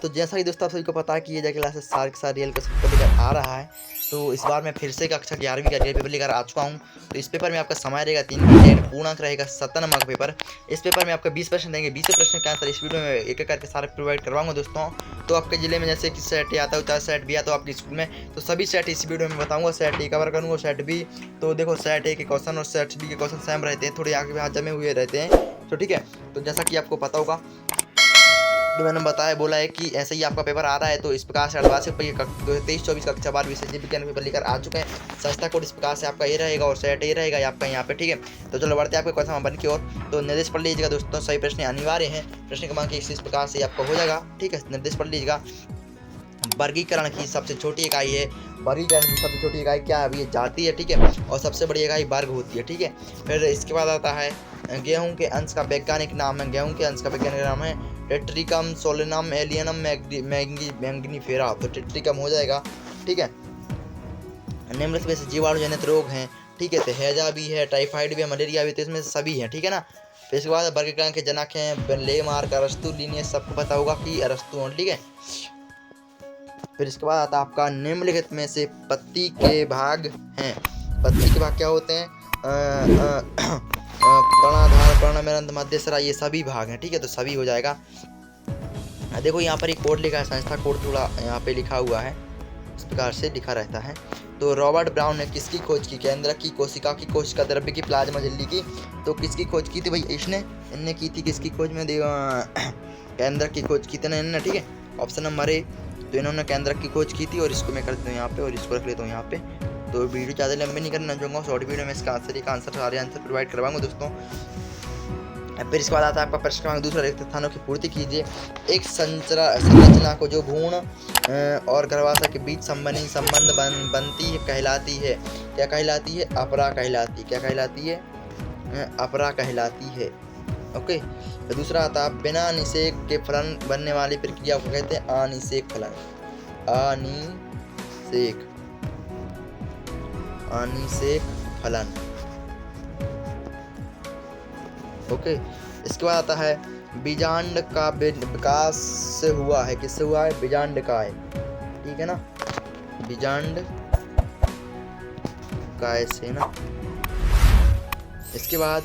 तो जैसा कि दोस्तों आप सभी को पता है कि ये क्लास सार के साथ रियल क्वेश्चन पेपर लेकर आ रहा है। तो इस बार मैं फिर से कक्षा 11वीं का रियल पेपर लेकर आ चुका हूँ। तो इस पेपर में आपका समय रहेगा 3 घंटे, पूर्णांक रहेगा 70 नंबर का पेपर। इस पेपर में आपका 20 प्रश्न देंगे, 20 प्रश्न का आंसर इस वीडियो में एक एक करके सारे प्रोवाइड करवाऊंगा दोस्तों। तो आपके जिले में जैसे कि सेट आता है, चाहे सेट भी आता है आपके स्कूल में, तो सभी सेट इस वीडियो में बताऊंगा। सेट ए कवर करूंगा, सेट बी। तो देखो सेट ए के क्वेश्चन और सेट बी के क्वेश्चन सेम रहते हैं, थोड़े आगे हाथ जमे हुए रहते हैं। तो ठीक है, तो जैसा कि आपको पता होगा तो मैंने बताया बोला है कि ऐसे ही आपका पेपर आ रहा है। तो इस प्रकार से 23-24 कक्षा 12वीं से जीव विज्ञान पेपर लेकर आ चुके हैं। संस्था कोड इस प्रकार से आपका ये रहेगा और सेट ये रहेगा आपका यहाँ पे। ठीक है, तो चलो बढ़ते हैं आपके क्वेश्चन नंबर की ओर। तो निर्देश पढ़ लीजिएगा दोस्तों, सही प्रश्न अनिवार्य है। प्रश्न क्रमांक इस प्रकार से आपका हो जाएगा। ठीक है, निर्देश पढ़ लीजिएगा। वर्गीकरण की सबसे छोटी इकाई है। वर्गीकरण की सबसे छोटी इकाई क्या है? अभी ये जाति है। ठीक है, और सबसे बड़ी इकाई वर्ग होती है। ठीक है, फिर इसके बाद आता है गेहूं के अंश का वैज्ञानिक नाम है। गेहूं के अंश का वैज्ञानिक नाम है टेट्रिकम सोलेनम एलियनम मैंगिनीफेरा। तो टेट्रिकम हो जाएगा। ठीक है, निम्नलिखित में से जीवाणु जनित रोग हैं। ठीक है, तो हैजा भी है, टाइफाइड भी है, मलेरिया भी, तो इसमें से सभी हैं। ठीक है ना। फिर इसके बाद वर्गीकरण के जनक हैं लेमार्क, अरस्तु, लिनियस। सबको पता होगा कि अरस्तु हैं। ठीक है, फिर इसके बाद आता है आपका निम्नलिखित में से पत्ती के भाग हैं। पत्ती के भाग क्या होते हैं? कर्णाधार, कर्णमेरंध, मध्यस्रा, ये सभी भाग हैं। ठीक है, तो सभी हो जाएगा। देखो यहाँ पर एक कोड लिखा है, संस्था कोड थोड़ा यहाँ पे लिखा हुआ है, इस प्रकार से लिखा रहता है। तो रॉबर्ट ब्राउन ने किसकी खोज की? केंद्रक की, कोशिका की, कोशिका द्रव्य की, प्लाज्मा झिल्ली की। तो किसकी खोज की थी भाई? इनने की थी। किसकी खोज में? केंद्रक की खोज की थी ना इन्होंने। ठीक है, ऑप्शन नंबर ए। तो इन्होंने केंद्रक की खोज की थी, और इसको मैं कर देता हूँ यहाँ पे, और इसको रख लेता हूँ यहाँ पे। तो वीडियो ज़्यादा लंबी नहीं करना चाहूँगा, शॉर्ट वीडियो में इसका आंसर सारे आंसर प्रोवाइड करवाऊंगा दोस्तों। फिर इसके बाद आता है आपका प्रश्न क्रमांक दूसरा, रिक्त स्थानों की पूर्ति कीजिए। एक संरचना को जो भ्रूण और गर्भाशय के बीच संबंध बनती है कहलाती है, क्या कहलाती है? अपरा कहलाती है। क्या कहलाती है? अपरा कहलाती है। ओके, तो दूसरा आता है बिना निषेक के फलन बनने वाली प्रक्रिया को कहते हैं अनिषेक फलन। अनिषेक फलन। ओके, इसके बाद आता है बीजांड का विकास से हुआ है। किससे हुआ है? बीजांड का है। ठीक है ना, बीजांड काय से ना। इसके बाद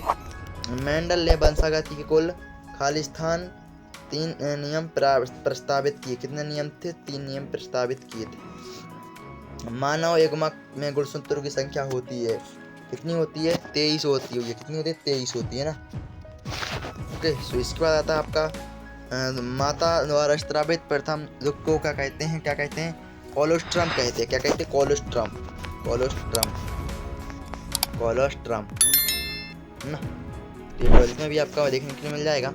मेंडल ने वंशागति के कुल खालिस्तान 3 नियम प्रस्तावित किए। कितने नियम थे? 3 नियम प्रस्तावित किए थे। मानव युग्मक में गुणसूत्रों की संख्या होती है, कितनी होती है? 23 होती है। कितनी होती है? 23 होती है ना। ओके, सो इसके बाद आता है आपका माता द्वारा स्त्रावित प्रथम दुख को क्या कहते हैं? क्या कहते हैं? कोलोस्ट्रम कहते हैं। क्या कहते हैं? कोलोस्ट्रम ना। तो इसमें भी आपका देखने के लिए मिल जाएगा।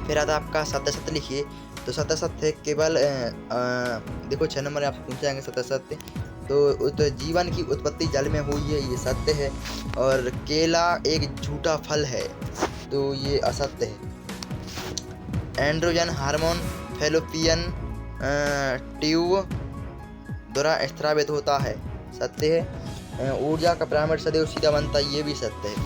फिर आता है आपका सत्य सत्य लिखिए। तो सत्य सत्य केवल देखो 6 नंबर आपसे पूछे जाएंगे सत्य सत्य। तो जीवन की उत्पत्ति जल में हुई है, ये सत्य है। और केला एक झूठा फल है, तो ये असत्य है। एंड्रोजन हार्मोन फैलोपियन ट्यूब द्वारा स्त्रावित होता है, सत्य है। ऊर्जा का पिरामिड सदैव सीधा बनता है, ये भी सत्य है।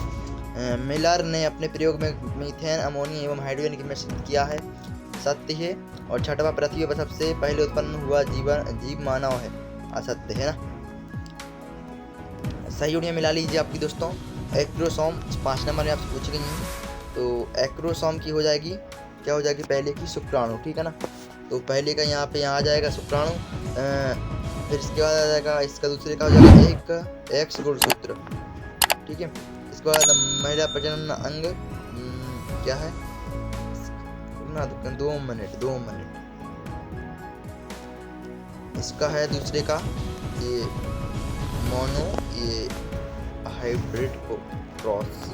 मिलर ने अपने प्रयोग में मीथेन, अमोनिया एवं हाइड्रोजन की मिश्रण सिद्ध किया है, सत्य है। और छठवां पृथ्वी पर सबसे पहले उत्पन्न हुआ जीव मानव है, असत्य है ना। सही जोड़ियाँ मिला लीजिए आपकी दोस्तों। एक्रोसोम 5 नंबर में आपसे पूछी गई है। तो एक्रोसोम की हो जाएगी, क्या हो जाएगी? पहले की शुक्राणु। ठीक है ना, तो पहले का यहाँ आ जाएगा शुक्राणु। फिर इसके बाद आ जाएगा इसका दूसरे का हो जाएगा एक एक्स गुणसूत्र। ठीक है, इसके बाद महिला प्रजनन अंग क्या है ना? 2 मिनट। इसका है दूसरे का ये मोनो, ये हाइब्रिड क्रॉस।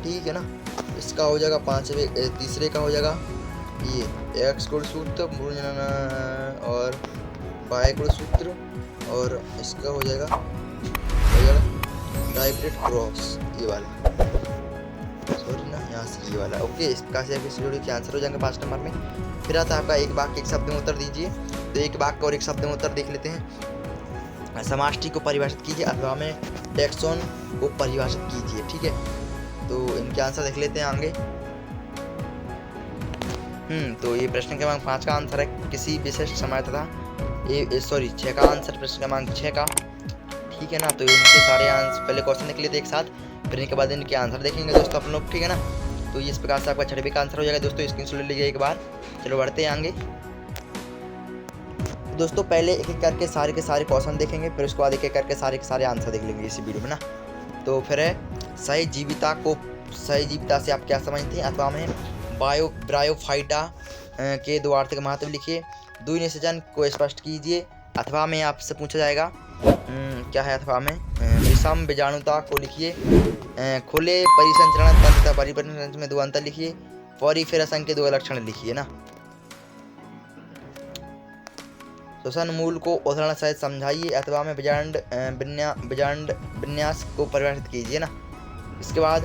ठीक है ना, इसका हो जाएगा 5वें। तीसरे का हो जाएगा ये एक्स गुणसूत्र और वाई गुणसूत्र, और इसका हो जाएगा हाइब्रिड क्रॉस, ये वाला। सॉरी ना, यहाँ से ये वाला। ओके, इस प्रकार से इस जोड़ी के आंसर हो जाएंगे 5 नंबर में। फिर आता है आपका एक वाक्य एक शब्द में उत्तर दीजिए। तो एक वाक्य और एक शब्द में उत्तर देख लेते हैं। समष्टि को परिभाषित कीजिए अथवा में टैक्सोन को परिभाषित कीजिए। ठीक है, तो इनके आंसर देख लेते हैं आगे। तो ये प्रश्न क्रमांक 5 का आंसर है किसी विशिष्ट समय तथा ये सॉरी 6 का आंसर प्रश्न क्रमांक 6 का। ठीक है ना, तो इनके सारे आंसर पहले क्वेश्चन देख लेते एक साथ, फिर इनके बाद इनके आंसर देखेंगे दोस्तों अपन लोग। ठीक है ना, तो इस प्रकार से आपका 6वीं का आंसर हो जाएगा दोस्तों, स्क्रीनशॉट ले लीजिए एक बार। चलो बढ़ते हैं आगे दोस्तों। पहले एक एक करके सारे के सारे क्वेश्चन देखेंगे, फिर उसके बाद एक एक करके सारे के सारे आंसर देख लेंगे इसी वीडियो में ना। तो फिर है सही जीविता से आप क्या समझते हैं, अथवा में ब्रायोफाइटा के दो आर्थिक महत्व लिखिए। दुई निषेचन को स्पष्ट कीजिए। अथवा में आपसे पूछा जाएगा क्या है, अथवा में विषम बीजाणुता को लिखिए। खुले परिसंचरण तंत्र तथा परिपक्व तंत्र में दो अंतर लिखिए। पॉलीफेरसन के दो लक्षण लिखिए ना। श्वसन मूल को उदाहरण सहित समझाइए। अथवा में बीजांड विन्यास को परिभाषित कीजिए ना। इसके बाद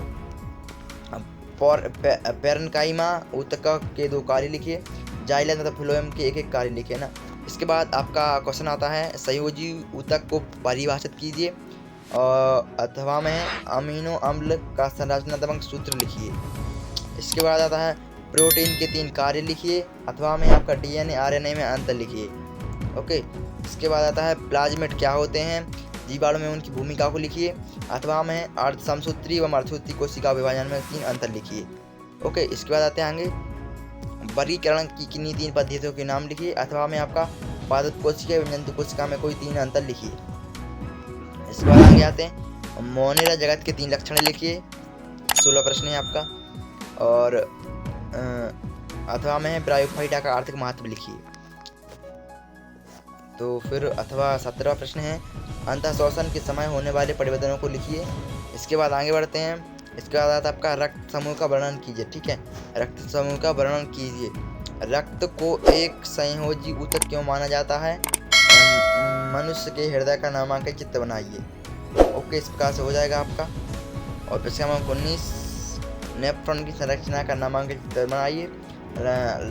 पेरेन्काइमा ऊतक के दो कार्य लिखिए। जाइलम तथा फ्लोएम के एक एक कार्य लिखिए ना। इसके बाद आपका क्वेश्चन आता है संयोजी ऊतक को परिभाषित कीजिए। और अथवा में अमीनो अम्ल का संरचनात्मक सूत्र लिखिए। इसके बाद आता है प्रोटीन के 3 कार्य लिखिए। अथवा में आपका डीएनए आरएनए में अंतर लिखिए। ओके, इसके बाद आता है प्लाज्मेट क्या होते हैं, जीवाणु में उनकी भूमिका को लिखिए। अथवा में अर्धसमसूत्री एवं अर्धसूत्री कोशिका विभाजन में 3 अंतर लिखिए। ओके, इसके बाद आते हैं आगे वर्गीकरण की किन्हीं 3 पद्धतियों के नाम लिखिए। अथवा में आपका पादप कोशिका एवं जंतु कोशिका में कोई 3 अंतर लिखिए। इसके बाद आगे आते हैं मोनेरा जगत के 3 लक्षण लिखिए। 16 प्रश्न है आपका। और अथवा में ब्रायोफाइटा का आर्थिक महत्व लिखिए। तो फिर अथवा 17वां प्रश्न है अंतः शोषण के समय होने वाले परिवर्तनों को लिखिए। इसके बाद आगे बढ़ते हैं। इसके बाद आपका रक्त समूह का वर्णन कीजिए। ठीक है, रक्त समूह का वर्णन कीजिए। रक्त को एक संयोजी ऊतक क्यों माना जाता है, मनुष्य के हृदय का नामांकित चित्र बनाइए। ओके, इस प्रकार से हो जाएगा आपका। और प्रश्न क्रमांक 19 नेफ्रॉन की संरचना का नामांकित चित्र बनाइए।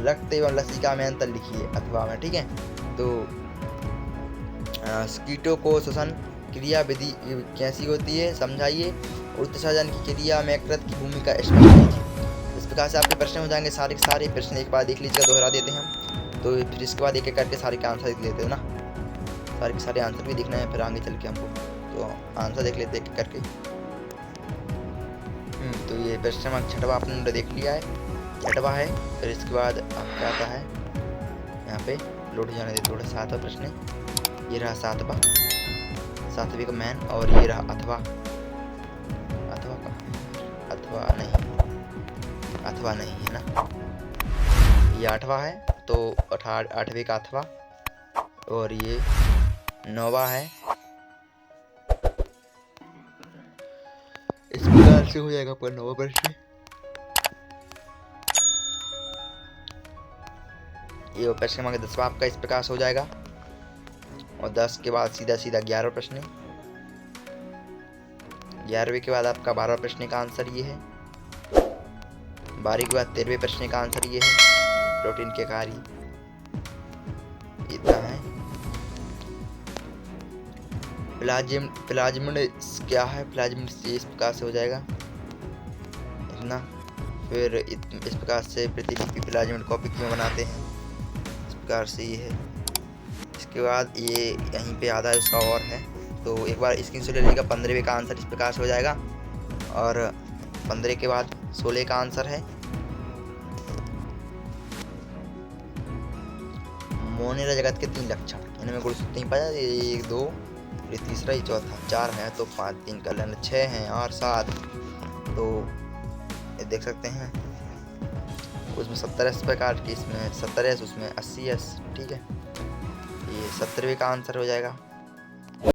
रक्त एवं लसिका में अंतर लिखिए अथवा में। ठीक है, तो कीटों को श्वसन क्रिया विधि कैसी होती है समझाइए। उत्सर्जन की क्रिया में यकृत की भूमिका स्पष्ट कीजिए। इस प्रकार से आपके प्रश्न हो जाएंगे सारे के सारे प्रश्न एक बार देख लीजिएगा, दोहरा देते हैं हम। तो फिर इसके बाद एक एक करके सारे के आंसर देख लेते हैं ना। सारे के सारे आंसर भी देखना है फिर आगे चल के हमको, तो आंसर देख लेते एक एक करके। तो ये प्रश्न क्रमांक 6वां आपने देख लिया है, 6वां है। फिर इसके बाद आपका आता है यहाँ पे लोड जाने दे थोड़ा 7वां प्रश्न। ये रहा 7वीं का मैन। और ये रहा अथवा नहीं है ना, ये 8वां है। तो 8वीं का अथवा। और ये 9वां है। इस प्रकार से हो जाएगा पर 9वां प्रश्न। ये प्रश्न क्रमांक 10वां आपका इस प्रकार से हो जाएगा। और 10 के बाद सीधा 11वां प्रश्न। 11वें के बाद आपका 12वां प्रश्न का आंसर ये है। 12 के बाद 13वें प्रश्न का आंसर ये है। प्रोटीन के कार्य इतना है। प्लाज्मिड क्या है, प्लाज्मिड इस प्रकार से हो जाएगा इतना। फिर इस प्रकार से प्रतिलिपि प्लाज्मिड कॉपी क्यों बनाते हैं, इस प्रकार से ये है। इसके बाद ये यहीं पे आधा है उसका और है, तो एक बार स्क्रीनशॉट ले लीजिएगा। 15वें का आंसर इस प्रकार से हो जाएगा। और 15 के बाद 16 का आंसर है मोनेरा जगत के 3 लक्षण। इनमें गुण सूत्र नहीं पाया, 1 2 ये तीसरा ही चौथा 4 है, तो 5 3 कर लेना, 6 हैं और 7। तो ये देख सकते हैं उसमें 70 प्रकार की, इसमें 70 उसमें 80। ठीक है, ये 17वें का आंसर हो जाएगा।